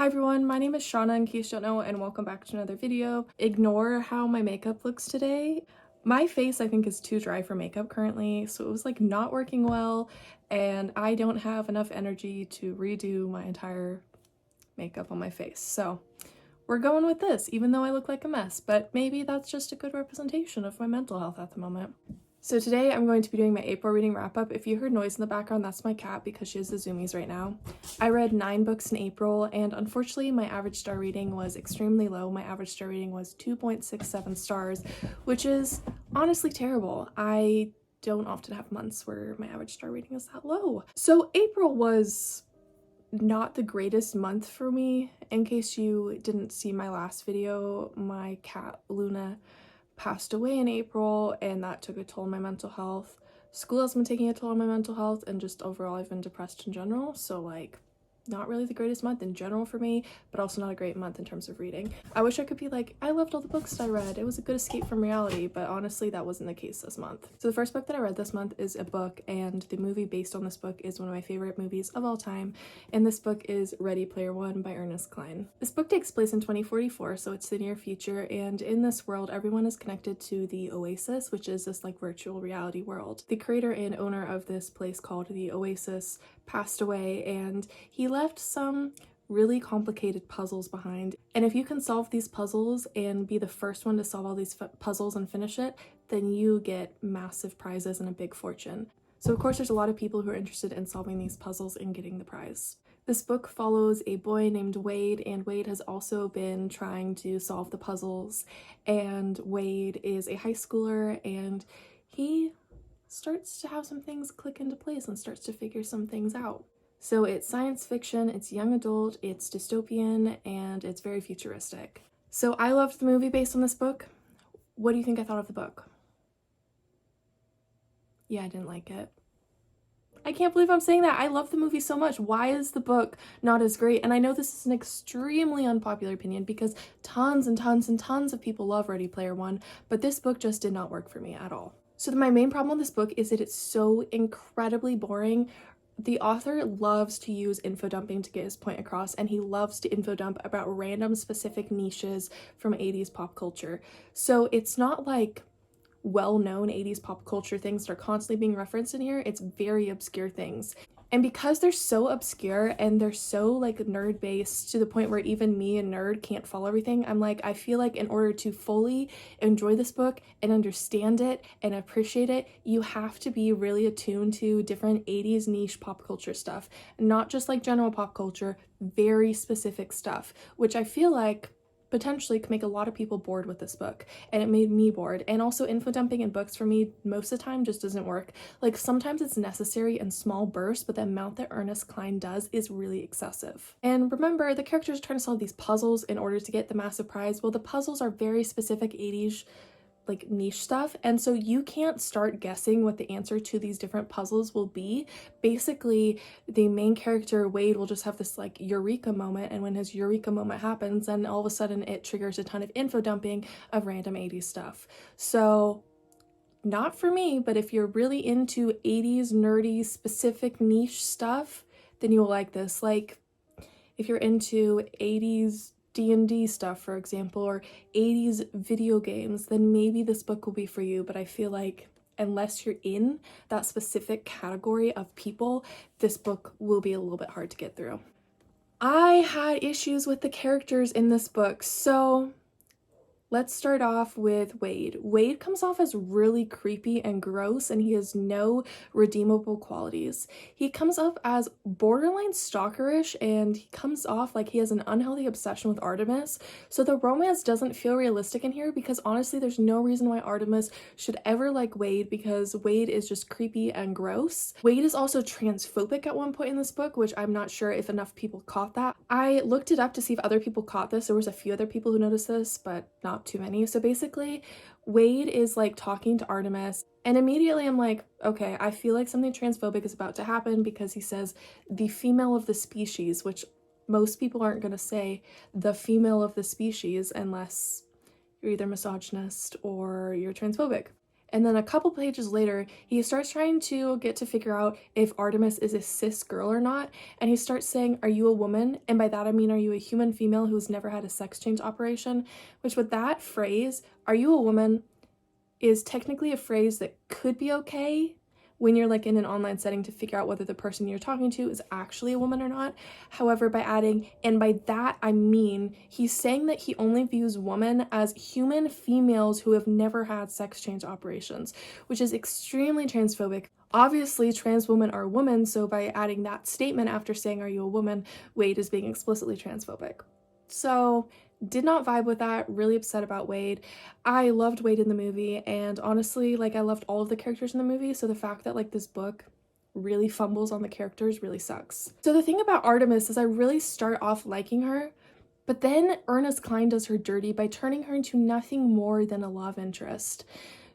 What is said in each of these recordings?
Hi everyone, my name is Shauna in case you don't know, and welcome back to another video. Ignore how my makeup looks today. My face I think is too dry for makeup currently, so it was like not working well, and I don't have enough energy to redo my entire makeup on my face. So we're going with this, even though I look like a mess, but maybe that's just a good representation of my mental health at the moment. So today I'm going to be doing my April reading wrap-up. If you heard noise in the background, that's my cat because she has the zoomies right now. I read 9 books in April, and unfortunately my average star rating was extremely low. My average star rating was 2.67 stars, which is honestly terrible. I don't often have months where my average star rating is that low. So April was not the greatest month for me. In case you didn't see my last video, my cat Luna passed away in April, and that took a toll on my mental health. School has been taking a toll on my mental health, and just overall I've been depressed in general, so like not really the greatest month in general for me, but also not a great month in terms of reading. I wish I could be like, I loved all the books I read, it was a good escape from reality, but honestly that wasn't the case this month. So the first book that I read this month is a book, and the movie based on this book is one of my favorite movies of all time, and this book is Ready Player One by Ernest Cline. This book takes place in 2044, so it's the near future, and in this world everyone is connected to the Oasis, which is this like virtual reality world. The creator and owner of this place called the Oasis passed away, and he left some really complicated puzzles behind. And if you can solve these puzzles and be the first one to solve all these puzzles and finish it, then you get massive prizes and a big fortune. So of course there's a lot of people who are interested in solving these puzzles and getting the prize. This book follows a boy named Wade, and Wade has also been trying to solve the puzzles, and Wade is a high schooler, and he starts to have some things click into place and starts to figure some things out. So it's science fiction, it's young adult, it's dystopian, and it's very futuristic. So I loved the movie based on this book. What do you think I thought of the book? Yeah, I didn't like it. I can't believe I'm saying that. I love the movie so much. Why is the book not as great? And I know this is an extremely unpopular opinion because tons and tons and tons of people love Ready Player One, but this book just did not work for me at all. So my main problem with this book is that it's so incredibly boring. The author loves to use info dumping to get his point across, and he loves to info dump about random specific niches from 80s pop culture. So it's not like well-known 80s pop culture things that are constantly being referenced in here. It's very obscure things. And because they're so obscure and they're so like nerd based to the point where even me, a nerd, can't follow everything, I'm like, I feel like in order to fully enjoy this book and understand it and appreciate it, you have to be really attuned to different 80s niche pop culture stuff, not just like general pop culture, very specific stuff, which I feel like potentially could make a lot of people bored with this book, and it made me bored. And also info dumping in books for me most of the time just doesn't work. Like sometimes it's necessary in small bursts, but the amount that Ernest Cline does is really excessive. And remember, the characters are trying to solve these puzzles in order to get the massive prize. Well, the puzzles are very specific 80s like niche stuff, and so you can't start guessing what the answer to these different puzzles will be. Basically, the main character Wade will just have this like eureka moment, and when his eureka moment happens, then all of a sudden it triggers a ton of info dumping of random 80s stuff. So not for me, but if you're really into 80s nerdy specific niche stuff, then you will like this. Like if you're into 80s D&D stuff, for example, or 80s video games, then maybe this book will be for you. But I feel like unless you're in that specific category of people, this book will be a little bit hard to get through. I had issues with the characters in this book, so let's start off with Wade. Wade comes off as really creepy and gross, and he has no redeemable qualities. He comes off as borderline stalkerish, and he comes off like he has an unhealthy obsession with Artemis. So the romance doesn't feel realistic in here because honestly there's no reason why Artemis should ever like Wade, because Wade is just creepy and gross. Wade is also transphobic at one point in this book, which I'm not sure if enough people caught that. I looked it up to see if other people caught this. There was a few other people who noticed this, but not too many. So basically Wade is like talking to Artemis, and immediately I'm like, okay, I feel like something transphobic is about to happen because he says the female of the species, which most people aren't going to say the female of the species unless you're either misogynist or you're transphobic. And then a couple pages later, he starts trying to get to figure out if Artemis is a cis girl or not. And he starts saying, "Are you a woman?" And by that I mean, are you a human female who's never had a sex change operation? Which with that phrase, "Are you a woman?" is technically a phrase that could be okay when you're like in an online setting to figure out whether the person you're talking to is actually a woman or not. However, by adding, "and by that I mean," he's saying that he only views women as human females who have never had sex change operations, which is extremely transphobic. Obviously, trans women are women, so by adding that statement after saying, "Are you a woman?" Wade is being explicitly transphobic. So, did not vibe with that, really upset about Wade. I loved Wade in the movie, and honestly, like, I loved all of the characters in the movie, so the fact that, like, this book really fumbles on the characters really sucks. So the thing about Artemis is I really start off liking her, but then Ernest Cline does her dirty by turning her into nothing more than a love interest.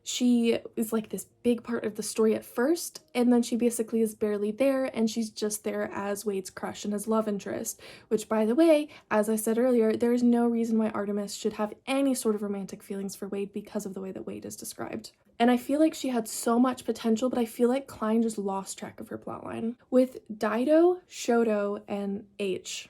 She is like this big part of the story at first, and then she basically is barely there, and she's just there as Wade's crush and his love interest, which, by the way, as I said earlier, there is no reason why Artemis should have any sort of romantic feelings for Wade because of the way that Wade is described. And I feel like she had so much potential, but I feel like Cline just lost track of her plotline. With Dido, Shoto, and H,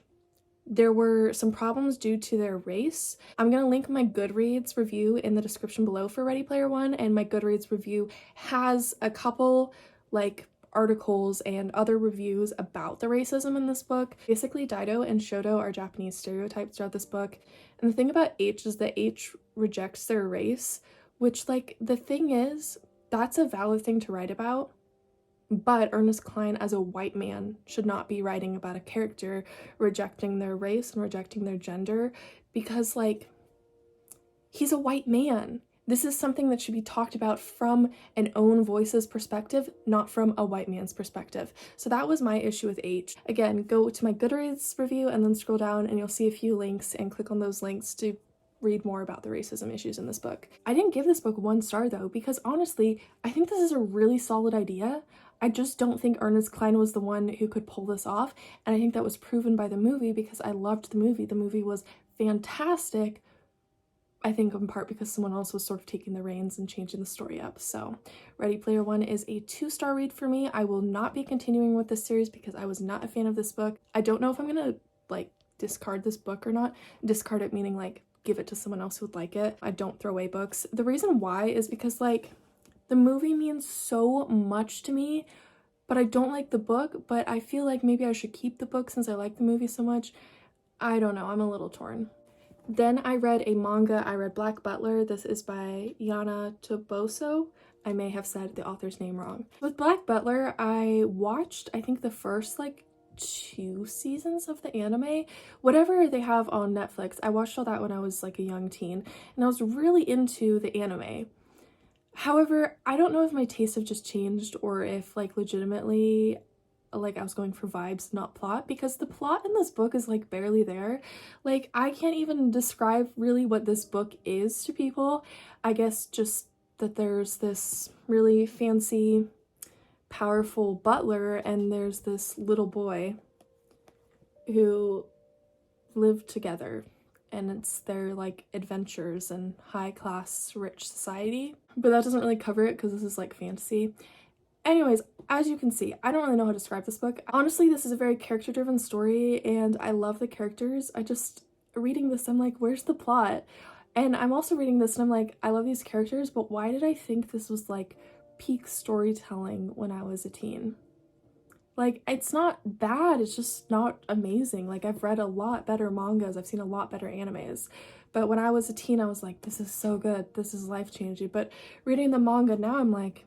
there were some problems due to their race. I'm going to link my Goodreads review in the description below for Ready Player One, and my Goodreads review has a couple like articles and other reviews about the racism in this book. Basically, Dido and Shoto are Japanese stereotypes throughout this book, and the thing about H is that H rejects their race, which, like, the thing is, that's a valid thing to write about. But Ernest Cline, as a white man, should not be writing about a character rejecting their race and rejecting their gender because, like, he's a white man. This is something that should be talked about from an own voice's perspective, not from a white man's perspective. So that was my issue with H. Again, go to my Goodreads review and then scroll down and you'll see a few links and click on those links to read more about the racism issues in this book. I didn't give this book 1 star though, because honestly, I think this is a really solid idea. I just don't think Ernest Cline was the one who could pull this off, and I think that was proven by the movie because I loved the movie. The movie was fantastic, I think in part because someone else was sort of taking the reins and changing the story up. So Ready Player One is a 2-star read for me. I will not be continuing with this series because I was not a fan of this book. I don't know if I'm gonna like discard this book or not. Discard it meaning like give it to someone else who would like it. I don't throw away books. The reason why is because like the movie means so much to me, but I don't like the book, but I feel like maybe I should keep the book since I like the movie so much. I don't know, I'm a little torn. Then I read a manga. I read Black Butler. This is by Yana Toboso. I may have said the author's name wrong. With Black Butler, I watched, I think, the first like 2 seasons of the anime, whatever they have on Netflix. I watched all that when I was like a young teen, and I was really into the anime. However, I don't know if my tastes have just changed or if like legitimately like I was going for vibes, not plot, because the plot in this book is like barely there. Like I can't even describe really what this book is to people. I guess just that there's this really fancy, powerful butler and there's this little boy who live together, and it's their like adventures in high class rich society, but that doesn't really cover it because this is like fantasy. Anyways, as you can see, I don't really know how to describe this book. Honestly, this is a very character driven story and I love the characters. I just, reading this, I'm like, where's the plot? And I'm also reading this and I'm like, I love these characters, but why did I think this was like peak storytelling when I was a teen? Like, it's not bad, it's just not amazing. Like, I've read a lot better mangas, I've seen a lot better animes. But when I was a teen, I was like, this is so good, this is life-changing. But reading the manga now, I'm like,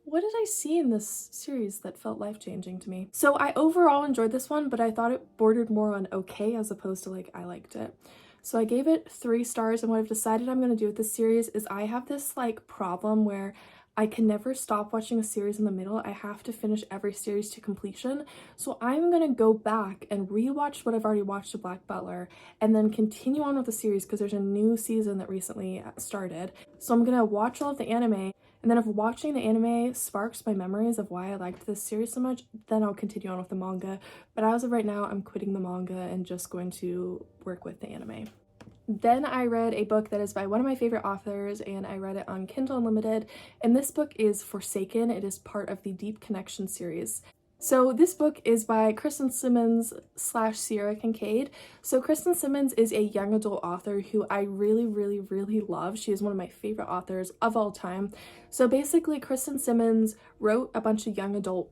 what did I see in this series that felt life-changing to me? So I overall enjoyed this one, but I thought it bordered more on okay as opposed to like, I liked it. So I gave it 3 stars, and what I've decided I'm gonna do with this series is I have this like problem where I can never stop watching a series in the middle. I have to finish every series to completion. So I'm gonna go back and rewatch what I've already watched of Black Butler and then continue on with the series because there's a new season that recently started. So I'm gonna watch all of the anime, and then if watching the anime sparks my memories of why I liked this series so much, then I'll continue on with the manga. But as of right now, I'm quitting the manga and just going to work with the anime. Then I read a book that is by one of my favorite authors, and I read it on Kindle Unlimited, and this book is Forsaken. It is part of the Deep Connection series. So this book is by Kristen Simmons / Sierra Kincaid. So Kristen Simmons is a young adult author who I really, really, really love. She is one of my favorite authors of all time. So basically, Kristen Simmons wrote a bunch of young adult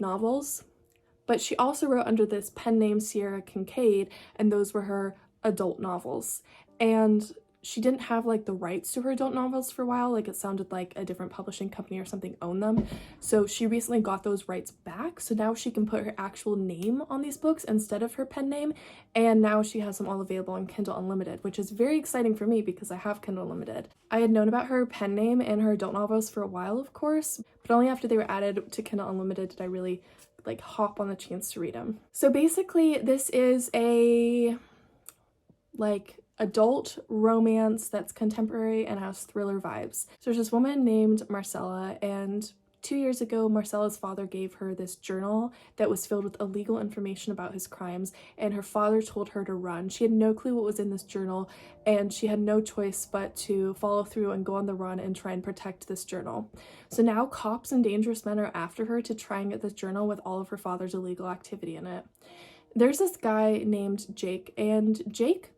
novels, but she also wrote under this pen name Sierra Kincaid, and those were her adult novels. And she didn't have like the rights to her adult novels for a while. Like, it sounded like a different publishing company or something owned them. So she recently got those rights back. So now she can put her actual name on these books instead of her pen name. And now she has them all available on Kindle Unlimited, which is very exciting for me because I have Kindle Unlimited. I had known about her pen name and her adult novels for a while, of course, but only after they were added to Kindle Unlimited did I really like hop on the chance to read them. So basically, this is a like adult romance that's contemporary and has thriller vibes. So there's this woman named Marcella, and 2 years ago, Marcella's father gave her this journal that was filled with illegal information about his crimes, and her father told her to run. She had no clue what was in this journal, and she had no choice but to follow through and go on the run and try and protect this journal. So now cops and dangerous men are after her to try and get this journal with all of her father's illegal activity in it. There's this guy named Jake, and Jake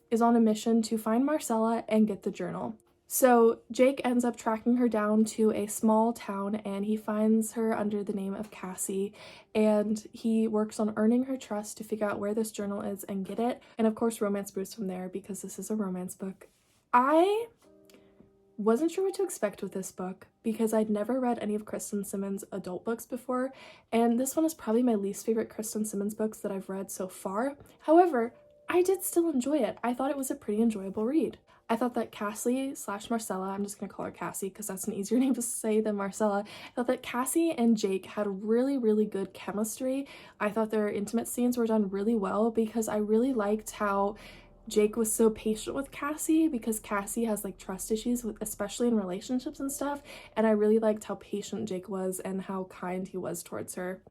is on a mission to find Marcella and get the journal. So Jake ends up tracking her down to a small town, and he finds her under the name of Cassie, and he works on earning her trust to figure out where this journal is and get it. And of course, romance brews from there because this is a romance book. I wasn't sure what to expect with this book because I'd never read any of Kristen Simmons' adult books before, and this one is probably my least favorite Kristen Simmons books that I've read so far. However, I did still enjoy it. I thought it was a pretty enjoyable read. I thought that Cassie / Marcella, I'm just gonna call her Cassie because that's an easier name to say than Marcella. I thought that Cassie and Jake had really, really good chemistry. I thought their intimate scenes were done really well because I really liked how Jake was so patient with Cassie because Cassie has like trust issues, especially in relationships and stuff. And I really liked how patient Jake was and how kind he was towards her.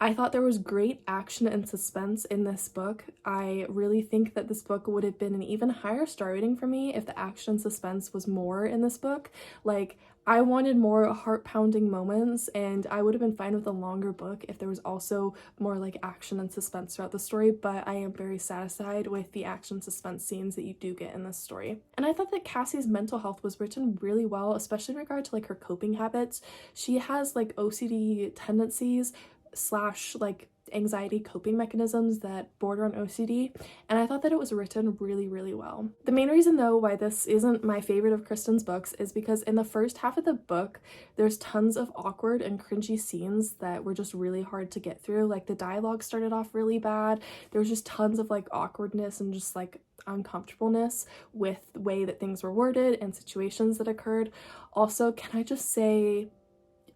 I thought there was great action and suspense in this book. I really think that this book would have been an even higher star rating for me if the action and suspense was more in this book. Like, I wanted more heart-pounding moments, and I would have been fine with a longer book if there was also more like action and suspense throughout the story, but I am very satisfied with the action suspense scenes that you do get in this story. And I thought that Cassie's mental health was written really well, especially in regard to like her coping habits. She has like OCD tendencies / like anxiety coping mechanisms that border on OCD, and I thought that it was written really, really well. The main reason though why this isn't my favorite of Kristen's books is because in the first half of the book there's tons of awkward and cringy scenes that were just really hard to get through. Like, the dialogue started off really bad. There was just tons of like awkwardness and just like uncomfortableness with the way that things were worded and situations that occurred. Also, can I just say,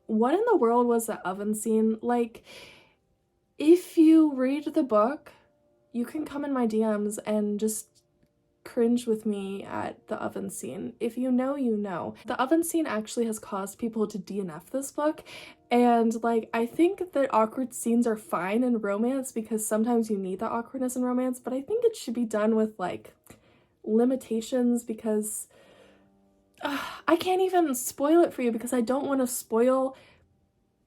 what in the world was the oven scene? Like, if you read the book, you can come in my DMs and just cringe with me at the oven scene. If you know, you know. The oven scene actually has caused people to DNF this book, and like, I think that awkward scenes are fine in romance because sometimes you need that awkwardness in romance, but I think it should be done with like limitations because I can't even spoil it for you because I don't want to spoil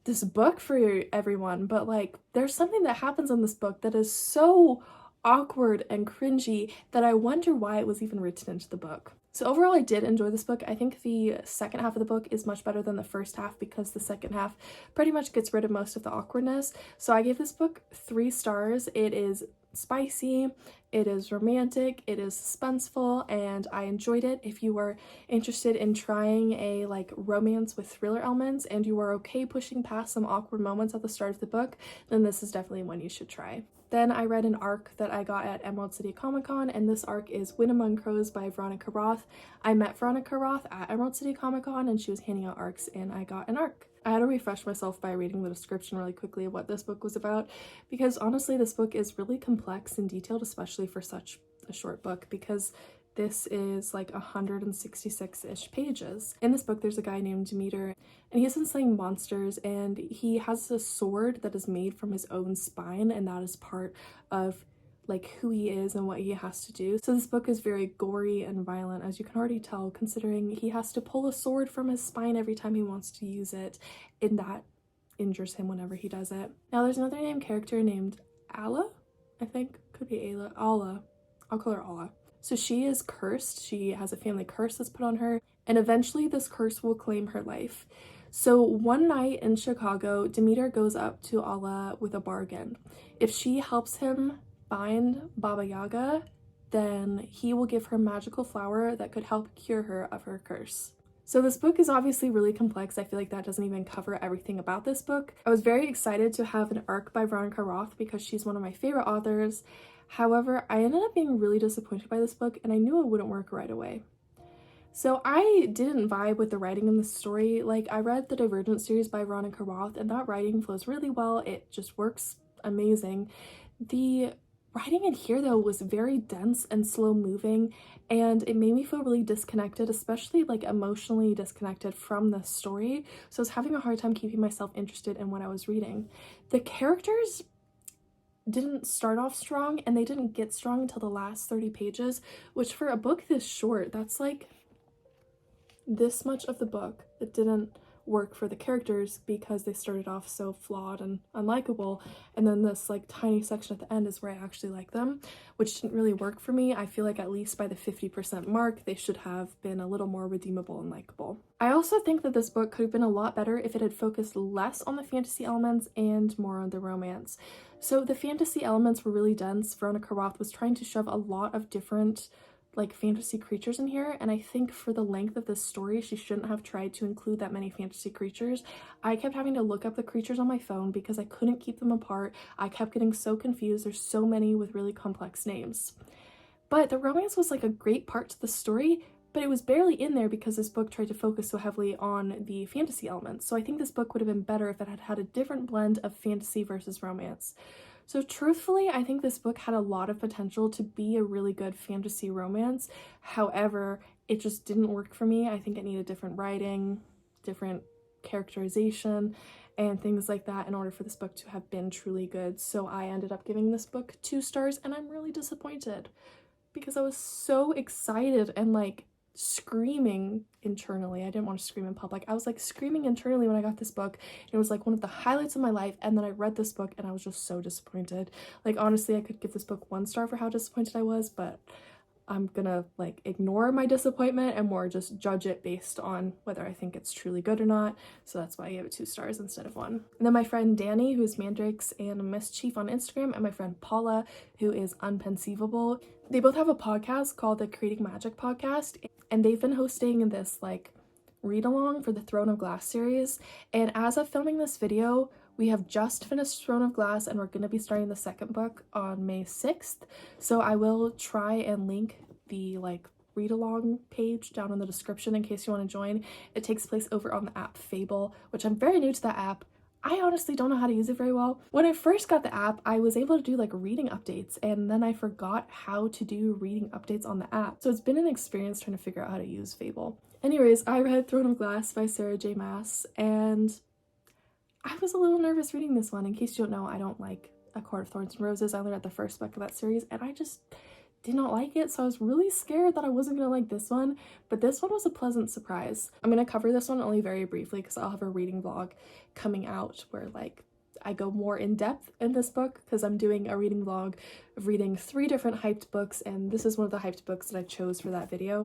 this book for everyone, but like, there's something that happens in this book that is so awkward and cringy that I wonder why it was even written into the book. So overall, I did enjoy this book. I think the second half of the book is much better than the first half because the second half pretty much gets rid of most of the awkwardness. So I gave this book 3 stars. It is spicy, it is romantic, it is suspenseful, and I enjoyed it. If you were interested in trying a like romance with thriller elements and you are okay pushing past some awkward moments at the start of the book, then this is definitely one you should try. Then I read an arc that I got at Emerald City Comic Con, and this arc is Win Among Crows by Veronica Roth. I met Veronica Roth at Emerald City Comic Con and she was handing out arcs, and I got an arc. I had to refresh myself by reading the description really quickly of what this book was about, because honestly this book is really complex and detailed, especially for such a short book, because this is like 166-ish pages. In this book there's a guy named Demeter, and he's been slaying monsters, and he has a sword that is made from his own spine, and that is part of like who he is and what he has to do. So this book is very gory and violent, as you can already tell, considering he has to pull a sword from his spine every time he wants to use it, and that injures him whenever he does it. Now there's another named character named Alla, I think, could be Ayla, Alla, I'll call her Alla. So she is cursed, she has a family curse that's put on her, and eventually this curse will claim her life. So one night in Chicago, Demeter goes up to Alla with a bargain. If she helps him find Baba Yaga, then he will give her a magical flower that could help cure her of her curse. So this book is obviously really complex. I feel like that doesn't even cover everything about this book. I was very excited to have an arc by Veronica Roth because she's one of my favorite authors. However, I ended up being really disappointed by this book, and I knew it wouldn't work right away. So I didn't vibe with the writing in the story. Like, I read the Divergent series by Veronica Roth, and that writing flows really well. It just works amazing. The writing in here, though, was very dense and slow moving, and it made me feel really disconnected, especially like emotionally disconnected from the story. So I was having a hard time keeping myself interested in what I was reading. The characters didn't start off strong, and they didn't get strong until the last 30 pages, which for a book this short, that's like this much of the book that didn't work for the characters because they started off so flawed and unlikable, and then this like tiny section at the end is where I actually like them, which didn't really work for me. I feel like at least by the 50% mark they should have been a little more redeemable and likable. I also think that this book could have been a lot better if it had focused less on the fantasy elements and more on the romance. So the fantasy elements were really dense. Veronica Roth was trying to shove a lot of different like fantasy creatures in here, and I think for the length of this story she shouldn't have tried to include that many fantasy creatures. I kept having to look up the creatures on my phone because I couldn't keep them apart. I kept getting so confused. There's so many with really complex names. But the romance was like a great part to the story, but it was barely in there because this book tried to focus so heavily on the fantasy elements. So I think this book would have been better if it had had a different blend of fantasy versus romance. So truthfully, I think this book had a lot of potential to be a really good fantasy romance. However, it just didn't work for me. I think it needed different writing, different characterization, and things like that in order for this book to have been truly good. So I ended up giving this book 2 stars, and I'm really disappointed because I was so excited and like screaming internally. I didn't want to scream in public. I was like screaming internally when I got this book. It was like one of the highlights of my life, and then I read this book and I was just so disappointed. Like, honestly, I could give this book 1 star for how disappointed I was, but I'm gonna like ignore my disappointment and more just judge it based on whether I think it's truly good or not. So that's why I gave it 2 stars instead of 1. And then my friend Danny, who's Mandrakes and Mischief on Instagram, and my friend Paula, who is Unpenceivable, they both have a podcast called the Creating Magic Podcast, and they've been hosting this like read along for the Throne of Glass series. And as of filming this video, we have just finished Throne of Glass, and we're going to be starting the 2nd book on May 6th. So I will try and link the like read along page down in the description in case you want to join. It takes place over on the app Fable, which I'm very new to that app. I honestly don't know how to use it very well. When I first got the app, I was able to do like reading updates, and then I forgot how to do reading updates on the app. So it's been an experience trying to figure out how to use Fable. Anyways, I read Throne of Glass by Sarah J. Maas, and I was a little nervous reading this one. In case you don't know, I don't like A Court of Thorns and Roses. I only read the 1st book of that series, and I just did not like it, so I was really scared that I wasn't gonna like this one, but this one was a pleasant surprise. I'm gonna cover this one only very briefly because I'll have a reading vlog coming out where like I go more in depth in this book, because I'm doing a reading vlog of reading 3 different hyped books, and this is one of the hyped books that I chose for that video.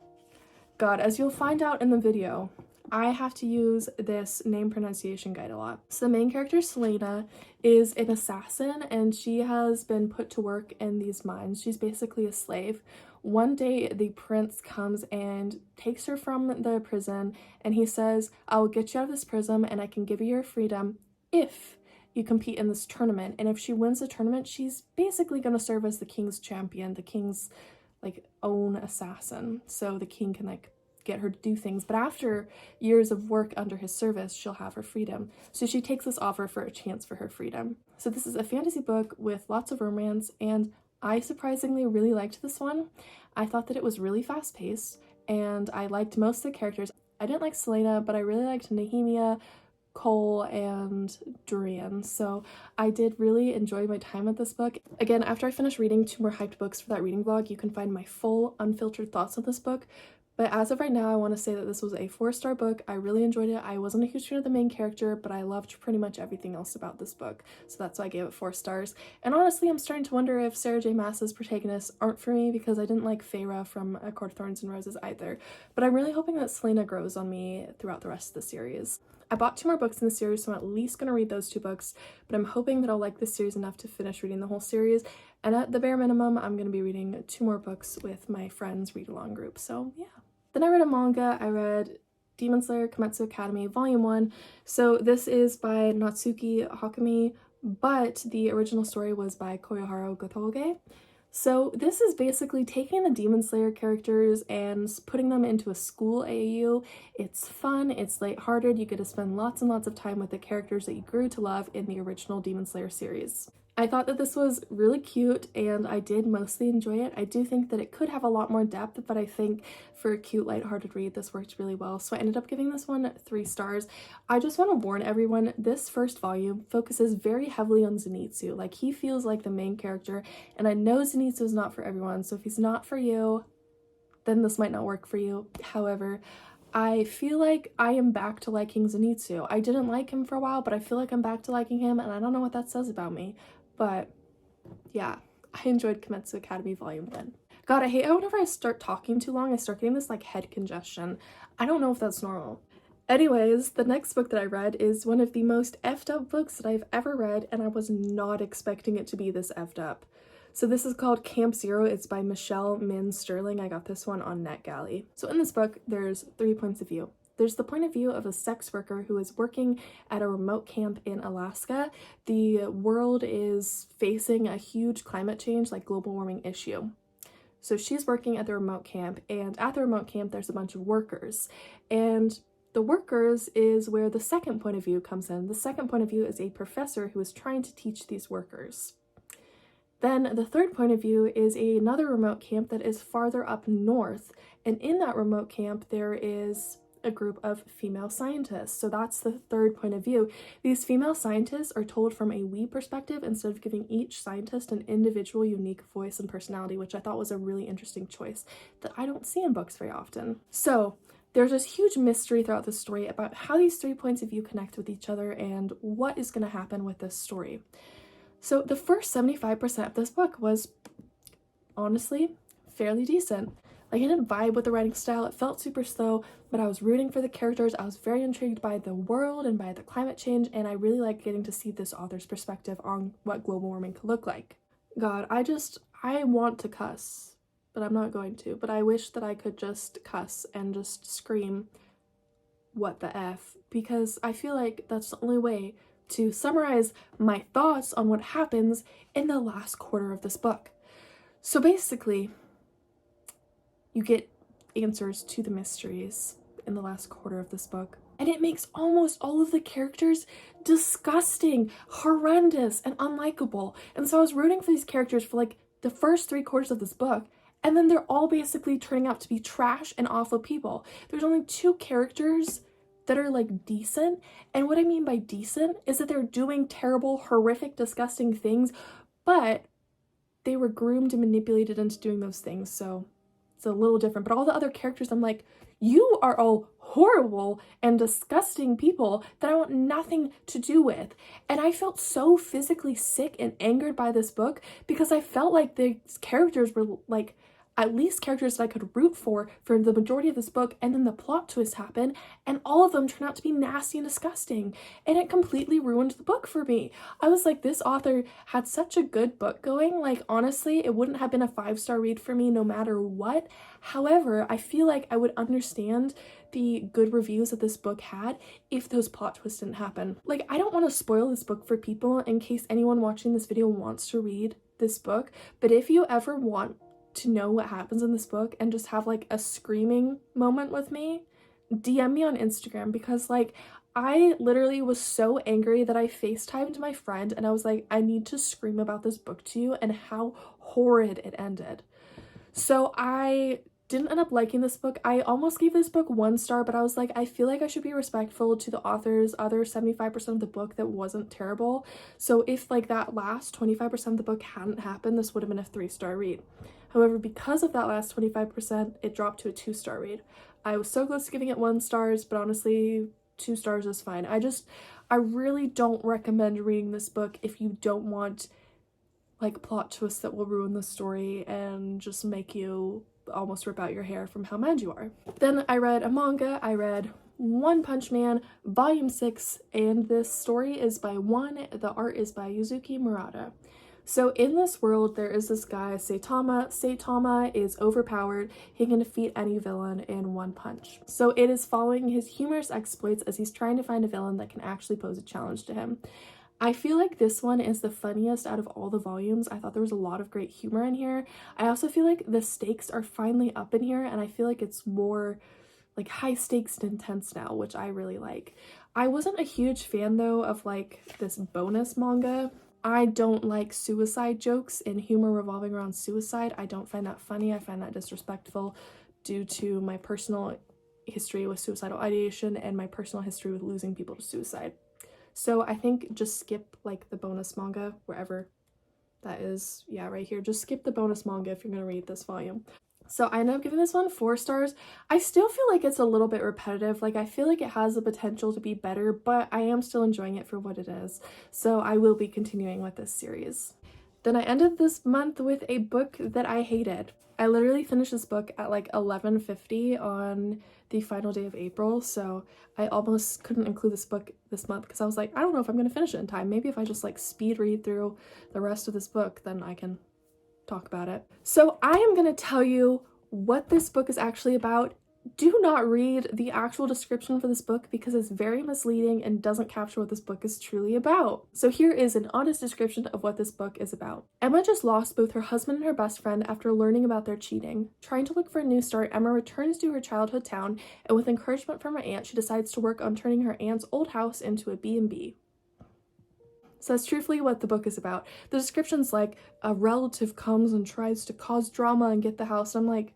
God, as you'll find out in the video, I have to use this name pronunciation guide a lot. So the main character, Selena, is an assassin, and she has been put to work in these mines. She's basically a slave. One day, the prince comes and takes her from the prison, and he says, I will get you out of this prison, and I can give you your freedom if you compete in this tournament. And if she wins the tournament, she's basically going to serve as the king's champion, the king's like own assassin. So the king can like get her to do things, but after years of work under his service, she'll have her freedom. So she takes this offer for a chance for her freedom. So this is a fantasy book with lots of romance, and I surprisingly really liked this one. I thought that it was really fast-paced, and I liked most of the characters. I didn't like Selena, but I really liked Nehemia, Cole and Durian. So I did really enjoy my time with this book. Again, after I finish reading 2 more hyped books for that reading vlog, you can find my full unfiltered thoughts on this book. But as of right now, I want to say that this was a 4-star book. I really enjoyed it. I wasn't a huge fan of the main character, but I loved pretty much everything else about this book. So that's why I gave it 4 stars. And honestly, I'm starting to wonder if Sarah J Maas's protagonists aren't for me, because I didn't like Feyre from A Court of Thorns and Roses either. But I'm really hoping that Selena grows on me throughout the rest of the series. I bought 2 more books in the series, so I'm at least going to read those 2 books, but I'm hoping that I'll like this series enough to finish reading the whole series. And at the bare minimum, I'm going to be reading 2 more books with my friends' read-along group. So yeah. Then I read a manga. I read Demon Slayer Kimetsu Academy Volume 1. So this is by Natsuki Hakami, but the original story was by Koyoharu Gotoge. So this is basically taking the Demon Slayer characters and putting them into a school AU. It's fun, it's lighthearted, you get to spend lots and lots of time with the characters that you grew to love in the original Demon Slayer series. I thought that this was really cute, and I did mostly enjoy it. I do think that it could have a lot more depth, but I think for a cute, lighthearted read, this worked really well. So I ended up giving this one 3 stars. I just want to warn everyone, this first volume focuses very heavily on Zenitsu. Like, he feels like the main character, and I know Zenitsu is not for everyone, so if he's not for you, then this might not work for you. However, I feel like I am back to liking Zenitsu. I didn't like him for a while, but I feel like I'm back to liking him, and I don't know what that says about me. But yeah, I enjoyed Kimetsu Academy Volume 1. God, I hate how whenever I start talking too long, I start getting this like head congestion. I don't know if that's normal. Anyways, the next book that I read is one of the most effed up books that I've ever read, and I was not expecting it to be this effed up. So this is called Camp Zero. It's by Michelle Min Sterling. I got this one on NetGalley. So in this book, there's 3 points of view. There's the point of view of a sex worker who is working at a remote camp in Alaska. The world is facing a huge climate change, like global warming issue. So she's working at the remote camp, and at the remote camp, there's a bunch of workers. And the workers is where the second point of view comes in. The second point of view is a professor who is trying to teach these workers. Then the third point of view is another remote camp that is farther up north. And in that remote camp, there is a group of female scientists. So that's the third point of view. These female scientists are told from a we perspective instead of giving each scientist an individual unique voice and personality, which I thought was a really interesting choice that I don't see in books very often. So there's this huge mystery throughout the story about how these 3 points of view connect with each other and what is going to happen with this story. So the first 75% of this book was honestly fairly decent. Like, I didn't vibe with the writing style, it felt super slow, but I was rooting for the characters, I was very intrigued by the world and by the climate change, and I really liked getting to see this author's perspective on what global warming could look like. God, I want to cuss, but I'm not going to, but I wish that I could just cuss and just scream, what the F, because I feel like that's the only way to summarize my thoughts on what happens in the last quarter of this book. So basically, you get answers to the mysteries in the last quarter of this book. And it makes almost all of the characters disgusting, horrendous, and unlikable. And so I was rooting for these characters for like the first 3 quarters of this book, and then they're all basically turning out to be trash and awful people. There's only 2 characters that are like decent, and what I mean by decent is that they're doing terrible, horrific, disgusting things, but they were groomed and manipulated into doing those things, so it's a little different. But all the other characters, I'm like, you are all horrible and disgusting people that I want nothing to do with. And I felt so physically sick and angered by this book because I felt like the characters were like at least characters that I could root for the majority of this book, and then the plot twist happened, and all of them turned out to be nasty and disgusting, and it completely ruined the book for me. I was like, this author had such a good book going, like honestly, it wouldn't have been a 5-star read for me no matter what. However, I feel like I would understand the good reviews that this book had if those plot twists didn't happen. Like, I don't want to spoil this book for people in case anyone watching this video wants to read this book, but if you ever want to know what happens in this book and just have like a screaming moment with me, DM me on Instagram, because like I literally was so angry that I FaceTimed my friend and I was like, I need to scream about this book to you and how horrid it ended. So I didn't end up liking this book. I almost gave this book 1 star, but I was like, I feel like I should be respectful to the author's other 75% of the book that wasn't terrible. So if like that last 25% of the book hadn't happened, this would have been a 3-star read. However, because of that last 25%, it dropped to a 2-star read. I was so close to giving it 1 star, but honestly, 2 stars is fine. I really don't recommend reading this book if you don't want like plot twists that will ruin the story and just make you almost rip out your hair from how mad you are. Then I read a manga. I read One Punch Man Volume 6, and this story is by One. The art is by Yuzuki Murata. So in this world, there is this guy, Saitama. Saitama is overpowered. He can defeat any villain in one punch. So it is following his humorous exploits as he's trying to find a villain that can actually pose a challenge to him. I feel like this one is the funniest out of all the volumes. I thought there was a lot of great humor in here. I also feel like the stakes are finally up in here, and I feel like it's more like high stakes and intense now, which I really like. I wasn't a huge fan though of like this bonus manga. I don't like suicide jokes and humor revolving around suicide. I don't find that funny. I find that disrespectful due to my personal history with suicidal ideation and my personal history with losing people to suicide. So I think just skip like the bonus manga wherever that is. Yeah, right here. Just skip the bonus manga if you're going to read this volume. So I ended up giving this one 4 stars. I still feel like it's a little bit repetitive. Like I feel like it has the potential to be better, but I am still enjoying it for what it is. So I will be continuing with this series. Then I ended this month with a book that I hated. I literally finished this book at like 11:50 on the final day of April, so I almost couldn't include this book this month because I was like, I don't know if I'm going to finish it in time. Maybe if I just like speed read through the rest of this book, then I can talk about it. So I am going to tell you what this book is actually about. Do not read the actual description for this book because it's very misleading and doesn't capture what this book is truly about. So here is an honest description of what this book is about. Emma just lost both her husband and her best friend after learning about their cheating. Trying to look for a new start, Emma returns to her childhood town, and with encouragement from her aunt, she decides to work on turning her aunt's old house into a B&B. So that's truthfully what the book is about. The description's like, a relative comes and tries to cause drama and get the house. And I'm like,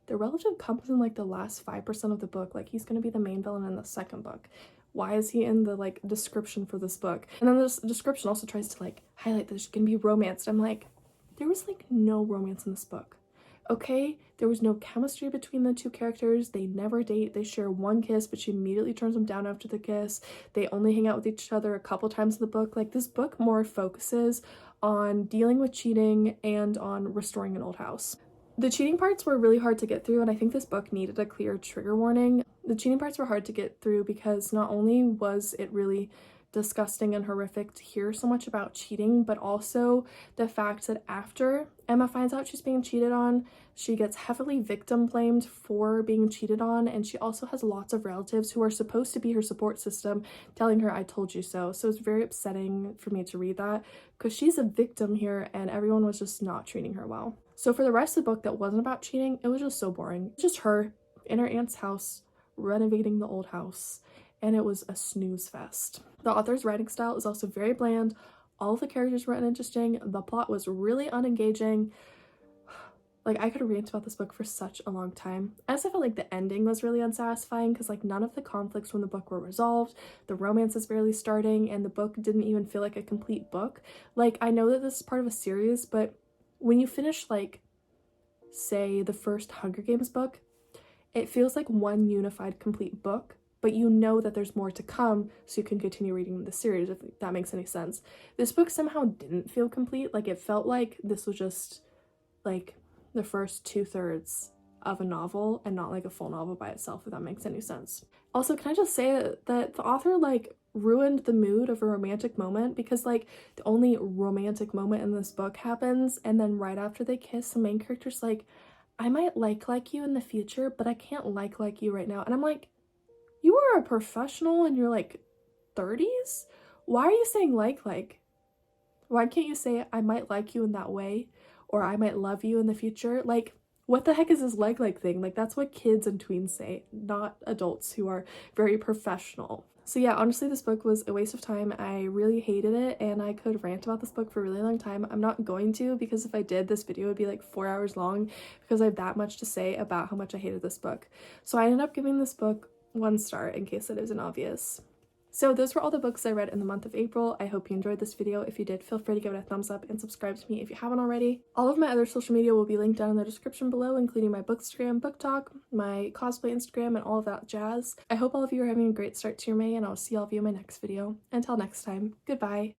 the relative comes in like the last 5% of the book. Like he's going to be the main villain in the second book. Why is he in the like description for this book? And then this description also tries to like highlight there's going to be romance. I'm like, there was like no romance in this book. Okay, there was no chemistry between the two characters. They never date. They share one kiss, but she immediately turns him down after the kiss. They only hang out with each other a couple times in the book. Like this book more focuses on dealing with cheating and on restoring an old house. The cheating parts were really hard to get through, and I think this book needed a clear trigger warning. The cheating parts were hard to get through because not only was it really disgusting and horrific to hear so much about cheating, but also the fact that after Emma finds out she's being cheated on, she gets heavily victim blamed for being cheated on, and she also has lots of relatives who are supposed to be her support system telling her, I told you so. So it's very upsetting for me to read that because she's a victim here and everyone was just not treating her well. So for the rest of the book that wasn't about cheating, it was just so boring. Just her in her aunt's house renovating the old house, and it was a snooze fest. The author's writing style is also very bland. All of the characters were uninteresting. The plot was really unengaging. Like, I could rant about this book for such a long time. I also felt like the ending was really unsatisfying because, like, none of the conflicts from the book were resolved. The romance is barely starting, and the book didn't even feel like a complete book. Like, I know that this is part of a series, but when you finish, like, say, the first Hunger Games book, it feels like one unified, complete book, but you know that there's more to come, so you can continue reading the series, if that makes any sense. This book somehow didn't feel complete. Like, it felt like this was just, like, the first 2/3 of a novel and not, like, a full novel by itself, if that makes any sense. Also, can I just say that the author, like, ruined the mood of a romantic moment because, like, the only romantic moment in this book happens, and then right after they kiss, the main character's like, I might like you in the future, but I can't like you right now. And I'm like, you are a professional in your, like, 30s? Why are you saying like? Why can't you say, I might like you in that way? Or I might love you in the future? Like, what the heck is this like thing? Like, that's what kids and tweens say, not adults who are very professional. So yeah, honestly, this book was a waste of time. I really hated it, and I could rant about this book for a really long time. I'm not going to, because if I did, this video would be like 4 hours long because I have that much to say about how much I hated this book. So I ended up giving this book 1 star, in case it isn't obvious. So those were all the books I read in the month of April. I hope you enjoyed this video. If you did, feel free to give it a thumbs up and subscribe to me if you haven't already. All of my other social media will be linked down in the description below, including my Bookstagram, BookTok, my cosplay Instagram, and all of that jazz. I hope all of you are having a great start to your May, and I'll see all of you in my next video. Until next time, goodbye.